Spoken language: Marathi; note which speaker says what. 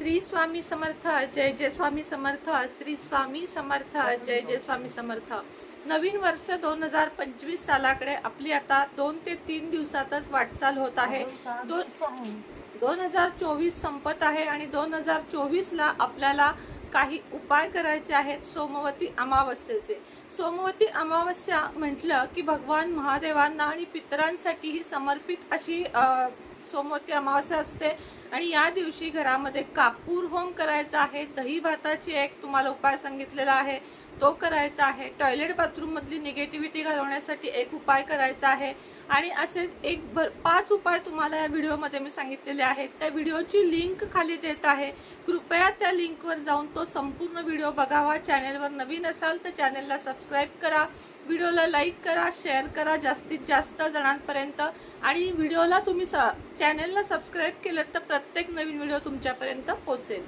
Speaker 1: श्री स्वामी समर्थ, जय जय स्वामी समर्थ, श्री स्वामी समर्थ, जय जय स्वामी समर्थ। नवीन वर्ष 2025 सालाकडे आपली आता 2 ते 3 दिवसातच वाटचाल होत आहे। 2024 संपत आहे आणि 2024 ला आपल्याला काही उपाय करायचे आहेत सोमवती अमावस्येचे। सोमवती अमावस्या म्हटलं की भगवान महादेवांना आणि पितरांसाठी ही समर्पित अशी सोमवती अमावस्या असते आणि या दिवशी घरामध्ये कापूर होम करायचा आहे। दही भाताची एक तुम्हाला उपाय सांगितलेला आहे तो करायचा आहे। टॉयलेट बाथरूम मधली निगेटिव्हिटी घालवण्यासाठी एक उपाय करायचा आहे आणि असे 5 उपाय तुम्हाला या व्हिडिओमध्ये मी सांगितलेले आहेत। त्या व्हिडिओची लिंक खाली देत आहे, कृपया त्या लिंकवर जाऊन तो संपूर्ण व्हिडिओ बघावा। चॅनलवर नवीन असाल तर चॅनलला सबस्क्राइब करा, व्हिडिओला लाईक करा, शेअर करा जास्तीत जास्त जणांपर्यंत। आणि व्हिडिओला तुम्ही चॅनलला सबस्क्राइब केलं तर प्रत्येक नवीन व्हिडिओ तुमच्यापर्यंत पोहोचेल।